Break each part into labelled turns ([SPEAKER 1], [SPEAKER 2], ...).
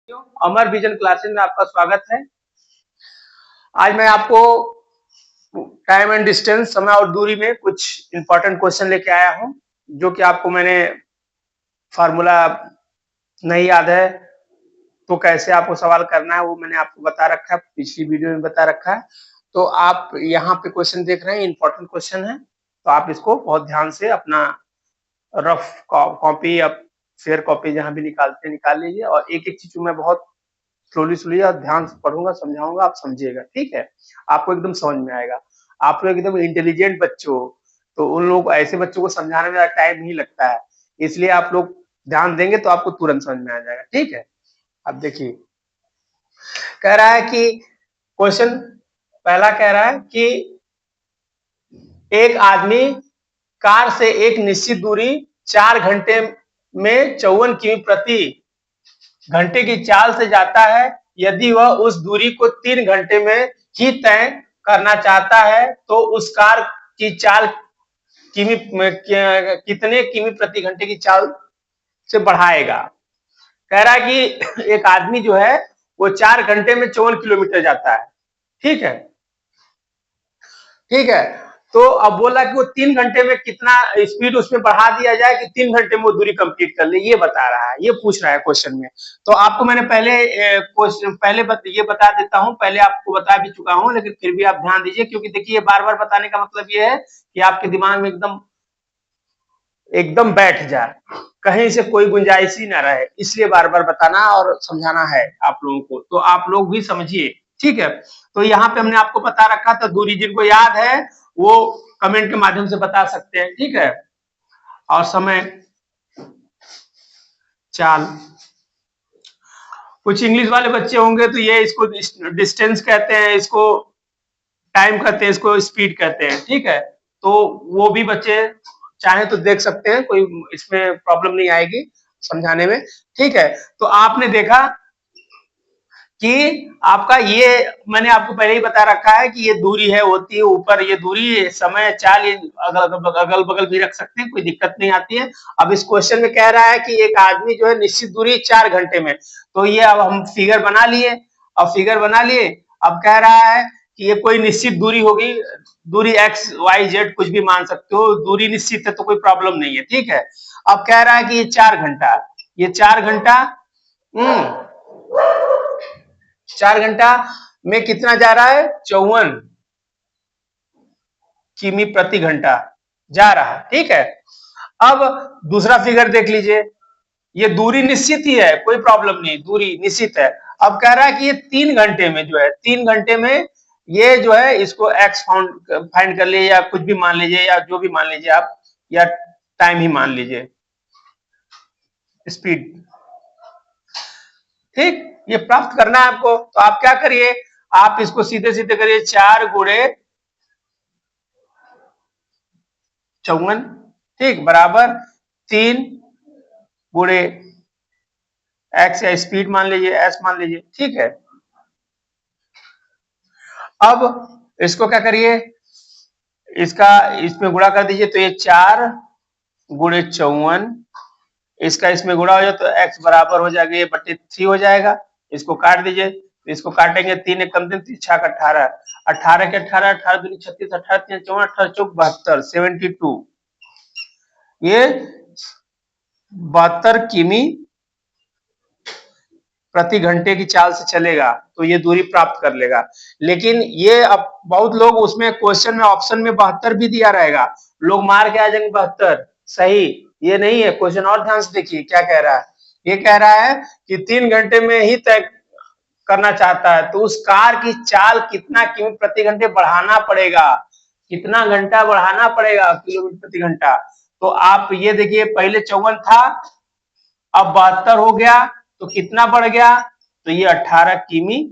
[SPEAKER 1] अमर vision classes में आपका स्वागत है। आज मैं आपको टाइम एंड डिस्टेंस, समय और दूरी में कुछ इंपॉर्टेंट क्वेश्चन लेके आया हूं, जो कि आपको मैंने फार्मूला नहीं याद है तो कैसे आपको सवाल करना है वो मैंने आपको बता रखा है, पिछली वीडियो में बता रखा है। तो आप यहाँ पे क्वेश्चन देख रहे हैं, इंपॉर्टेंट क्वेश्चन है, तो आप इसको बहुत ध्यान से अपना रफ कॉपी या फेयर कॉपी जहां भी निकालते निकाल लीजिए, और एक एक चीज मैं बहुत स्लोली स्लोली और ध्यान से पढ़ूंगा, समझाऊंगा, आप समझिएगा, ठीक है। आपको एकदम समझ में आएगा। आप लोग एकदम इंटेलिजेंट बच्चे हो, तो उन लोग ऐसे बच्चों को समझाने में टाइम नहीं लगता है, इसलिए आप लोग ध्यान देंगे तो आपको तुरंत समझ में आ जाएगा, ठीक है। अब देखिए, कह रहा है कि क्वेश्चन पहला कह रहा है कि एक आदमी कार से एक निश्चित दूरी 4 घंटे में 54 किमी प्रति घंटे की चाल से जाता है। यदि वह उस दूरी को 3 घंटे में ही तय करना चाहता है तो उस कार की चाल कितने किमी प्रति घंटे की चाल से बढ़ाएगा। कह रहा है कि एक आदमी जो है वो 4 घंटे में 54 किलोमीटर जाता है, ठीक है, ठीक है। तो अब बोला कि वो 3 घंटे में कितना स्पीड उसमें बढ़ा दिया जाए कि 3 घंटे में वो दूरी कंप्लीट कर ले, ये बता रहा है, ये पूछ रहा है क्वेश्चन में। तो आपको मैंने पहले क्वेश्चन ये बता देता हूं, पहले आपको बता भी चुका हूं, लेकिन फिर भी आप ध्यान दीजिए, क्योंकि देखिए बार बार बताने का मतलब ये है कि आपके दिमाग में एकदम एकदम बैठ जाए, कहीं से कोई गुंजाइश ही ना रहे, इसलिए बार बार बताना और समझाना है आप लोगों को, तो आप लोग भी समझिए, ठीक है। तो यहाँ पे हमने आपको बता रखा था, दूरी जिनको याद है वो कमेंट के माध्यम से बता सकते हैं, ठीक है। और समय, चाल, कुछ इंग्लिश वाले बच्चे होंगे तो ये इसको डिस्टेंस कहते हैं, इसको टाइम कहते हैं, इसको स्पीड कहते हैं, ठीक है। तो वो भी बच्चे चाहे तो देख सकते हैं, कोई इसमें प्रॉब्लम नहीं आएगी समझाने में, ठीक है। तो आपने देखा कि आपका ये, मैंने आपको पहले ही बता रखा है कि ये दूरी है, होती है ऊपर, ये दूरी, समय, चाल, ये अगल बगल भी रख सकते हैं, कोई दिक्कत नहीं आती है। अब इस क्वेश्चन में कह रहा है कि एक आदमी जो है निश्चित दूरी 4 घंटे में, तो ये अब हम फिगर बना लिए, अब फिगर बना लिए, अब कह रहा है कि ये कोई निश्चित दूरी होगी, दूरी एक्स वाई जेड कुछ भी मान सकते हो, दूरी निश्चित है तो कोई प्रॉब्लम नहीं है, ठीक है। अब कह रहा है कि ये 4 घंटा, ये 4 घंटा 4 घंटा में कितना जा रहा है, 54 किमी प्रति घंटा जा रहा है, ठीक है। अब दूसरा फिगर देख लीजिए, ये दूरी निश्चित ही है, कोई प्रॉब्लम नहीं, दूरी निश्चित है। अब कह रहा है कि ये 3 घंटे में जो है, 3 घंटे में ये जो है, इसको एक्स फाइंड कर लीजिए, या कुछ भी मान लीजिए, या जो भी मान लीजिए आप, या टाइम ही मान लीजिए, स्पीड, ठीक। ये प्राप्त करना है आपको, तो आप क्या करिए, आप इसको सीधे सीधे करिए, 4 गुणे 54, ठीक, बराबर 3 गुणे एक्स, या स्पीड मान लीजिए, एस मान लीजिए, ठीक है। अब इसको क्या करिए, इसका इसमें गुणा कर दीजिए, तो ये 4 गुणे 54, इसका इसमें गुणा हो जाए तो x बराबर हो जाएगा, ये बटे 3 हो जाएगा। इसको काट दीजिए, इसको काटेंगे, 3 एक कम 3 छक 18, 18 के 18, 18 दूनी 36, 18 तीन 54, 18 चौक 72, 72, ये 72 किमी प्रति घंटे की चाल से चलेगा, तो ये दूरी प्राप्त कर लेगा। लेकिन ये अब बहुत लोग उसमें क्वेश्चन में ऑप्शन में 72 भी दिया रहेगा, लोग मार के आ जाएंगे 72, सही ये नहीं है क्वेश्चन, और ध्यान से देखिए क्या कह रहा है। ये कह रहा है कि 3 घंटे में ही तय करना चाहता है, तो उस कार की चाल कितना किमी प्रति घंटे बढ़ाना पड़ेगा, कितना घंटा बढ़ाना पड़ेगा, किलोमीटर प्रति घंटा। तो आप ये देखिए, पहले 54 था, अब 72 हो गया, तो कितना बढ़ गया, तो ये 18 किमी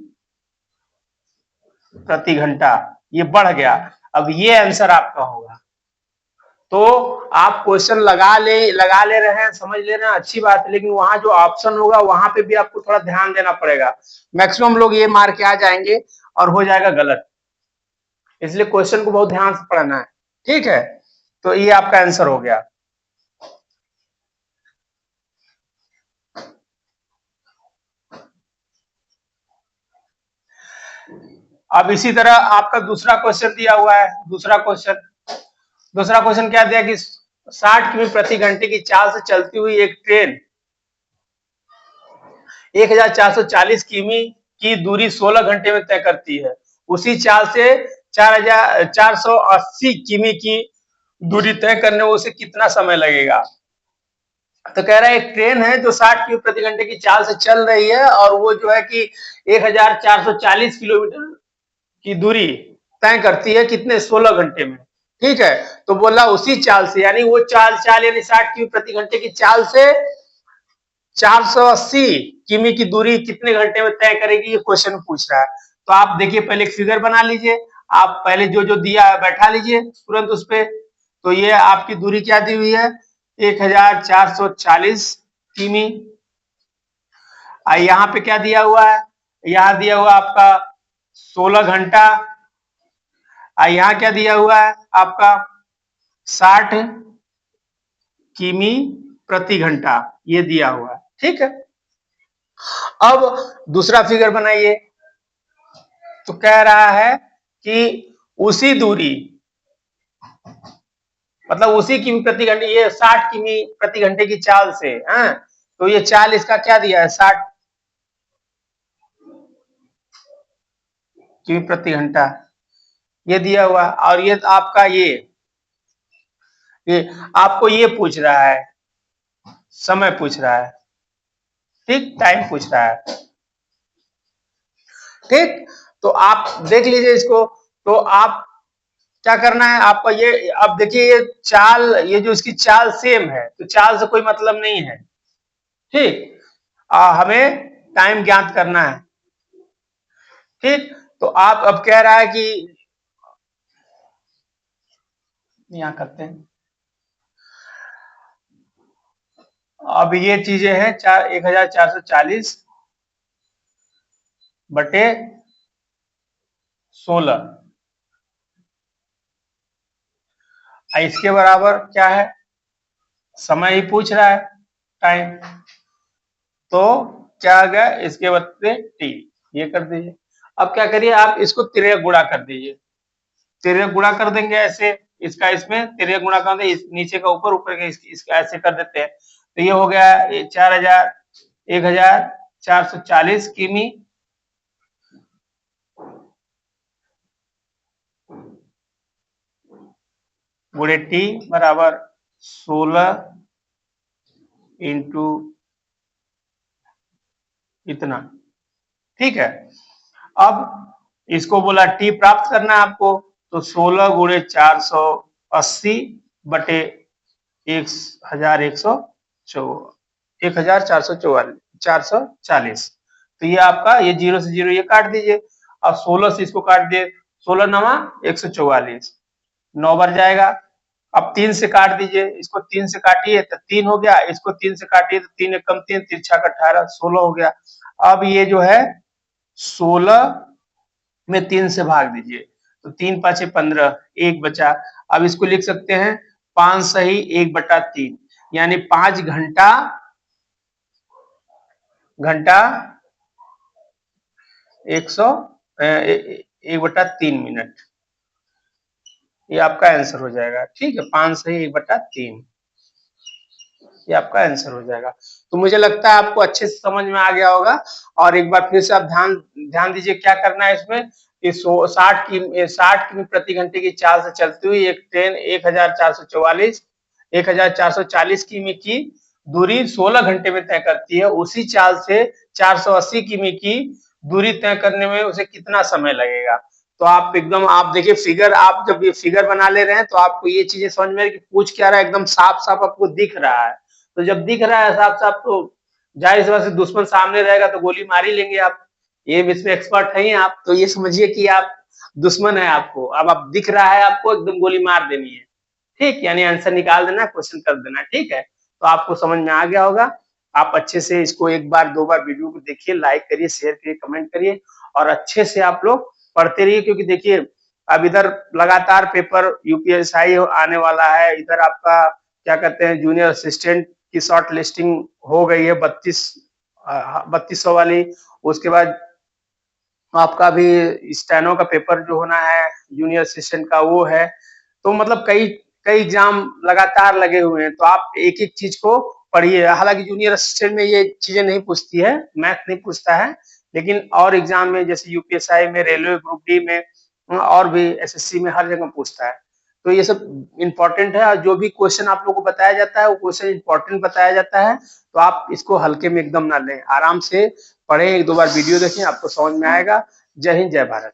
[SPEAKER 1] प्रति घंटा, ये बढ़ गया। अब ये आंसर आपका होगा। तो आप क्वेश्चन लगा ले रहे हैं, समझ ले रहे हैं, अच्छी बात है, लेकिन वहां जो ऑप्शन होगा वहां पे भी आपको थोड़ा ध्यान देना पड़ेगा। मैक्सिमम लोग ये मार के आ जाएंगे और हो जाएगा गलत, इसलिए क्वेश्चन को बहुत ध्यान से पढ़ना है, ठीक है। तो ये आपका आंसर हो गया। अब इसी तरह आपका दूसरा क्वेश्चन दिया हुआ है। दूसरा क्वेश्चन क्या दिया कि 60 किमी प्रति घंटे की चाल से चलती हुई एक ट्रेन 1440 किमी की दूरी 16 घंटे में तय करती है। उसी चाल से 4480 किमी की दूरी तय करने में उसे कितना समय लगेगा? तो कह रहा है एक ट्रेन है जो 60 किमी प्रति घंटे की चाल से चल रही है और वो जो है कि 1440 किलोमीटर की दूरी तय करती है कितने? 16 घंटे में। ठीक है, तो बोला उसी चाल से, यानी वो चाल यानी 60 किमी प्रति घंटे की चाल से 480 किमी की दूरी कितने घंटे में तय करेगी, ये क्वेश्चन पूछ रहा है। तो आप देखिए पहले एक फिगर बना लीजिए, आप पहले जो जो दिया है बैठा लीजिए तुरंत उस पे। तो ये आपकी दूरी क्या दी हुई है? 1440 किमी। यहाँ पे क्या दिया हुआ है? यहाँ दिया हुआ आपका 16 घंटा। यहाँ क्या दिया हुआ है आपका? 60 किमी प्रति घंटा, ये दिया हुआ है। ठीक है, अब दूसरा फिगर बनाइए। तो कह रहा है कि उसी दूरी, मतलब उसी किमी प्रति घंटे, ये 60 किमी प्रति घंटे की चाल से, हैं? तो ये चाल इसका क्या दिया है? 60 किमी प्रति घंटा, ये दिया हुआ। और ये आपका ये आपको ये पूछ रहा है, समय पूछ रहा है। ठीक, टाइम पूछ रहा है। ठीक, तो आप देख लीजिए इसको। तो आप क्या करना है आपका, ये अब देखिए ये चाल, ये जो इसकी चाल सेम है तो चाल से कोई मतलब नहीं है। ठीक, हमें टाइम ज्ञात करना है। ठीक, तो आप अब कह रहा है कि यहाँ करते हैं, अब ये चीजें हैं 1440 बटे 16, इसके बराबर क्या है? समय ही पूछ रहा है, टाइम। तो क्या आ गया? इसके बदले टी, ये कर दीजिए। अब क्या करिए, आप इसको तिरक गुणा कर दीजिए। तिरक गुणा कर देंगे ऐसे, इसका इसमें तिरक गुणा कर देंगे, नीचे का ऊपर, ऊपर का इसका ऐसे कर देते हैं। तो ये हो गया 1440 किमी गुणे टी बराबर 16 इंटू इतना। ठीक है, अब इसको बोला टी प्राप्त करना है आपको, तो 16 गुणे 480 बटे 1440। तो ये आपका, ये 0 से 0 ये काट दीजिए। अब 16 से इसको काट दिए, 16 नवा 144, 9 बार जाएगा। अब 3 से काट दीजिए, इसको 3 से काटिए तो 3 हो गया, इसको 3 से काटिए तो 3 एकम 3, तिरछा 18, 16 हो गया। अब ये जो है 16 में 3 से भाग दीजिए, तो 3 पाँचे 15, 1 बचा। अब इसको लिख सकते हैं 5 सही 1/3, यानी 5 घंटा 1/3 मिनट, ये आपका आंसर हो जाएगा। ठीक है, 5 सही 1/3, ये आपका आंसर हो जाएगा। तो मुझे लगता है आपको अच्छे से समझ में आ गया होगा। और एक बार फिर से आप ध्यान ध्यान दीजिए क्या करना है इसमें, कि 60 किमी प्रति घंटे की चाल से चलती हुई एक ट्रेन 1440 किमी की दूरी 16 घंटे में तय करती है। उसी चाल से 480 किमी की दूरी तय करने में उसे कितना समय लगेगा? तो आप एकदम, आप देखिए फिगर, आप जब ये फिगर बना ले रहे हैं तो आपको ये चीजें समझ में कि पूछ क्या रहा है, एकदम साफ साफ आपको दिख रहा है। तो जब दिख रहा है साफ साफ, तो जाहिर सी बात है दुश्मन सामने रहेगा तो गोली मार ही लेंगे आप। ये इसमें एक्सपर्ट है ही आप, तो ये समझिए कि आप दुश्मन है आपको। अब आप दिख रहा है आपको, एकदम गोली मार देनी है। ठीक, यानी आंसर निकाल देना, क्वेश्चन कर देना। ठीक है, तो आपको समझ में आ गया होगा। आप अच्छे से इसको एक बार दो बार वीडियो को देखिए, लाइक करिए, शेयर करिए, कमेंट करिए, और अच्छे से आप लोग पढ़ते रहिए। क्योंकि देखिए अब इधर लगातार पेपर यूपीएसआई आने वाला है, इधर आपका क्या कहते हैं जूनियर असिस्टेंट की शॉर्ट लिस्टिंग हो गई है 3200 वाली। उसके बाद आपका भी स्टेनो का पेपर जो होना है जूनियर असिस्टेंट का वो है। तो मतलब कई कई एग्जाम लगातार लगे हुए हैं, तो आप एक-एक चीज को पढ़िए। हालांकि जूनियर असिस्टेंट में ये चीजें नहीं पूछती है, मैथ नहीं पूछता है, लेकिन और एग्जाम में जैसे यूपीएसआई में, रेलवे ग्रुप डी में और भी एसएससी में हर जगह पूछता है। तो ये सब इम्पोर्टेंट है, और जो भी क्वेश्चन आप लोगों को बताया जाता है वो क्वेश्चन इम्पोर्टेंट बताया जाता है। तो आप इसको हल्के में एकदम ना लें, आराम से पढ़ें, एक दो बार वीडियो देखें, आपको समझ में आएगा। जय हिंद, जय भारत।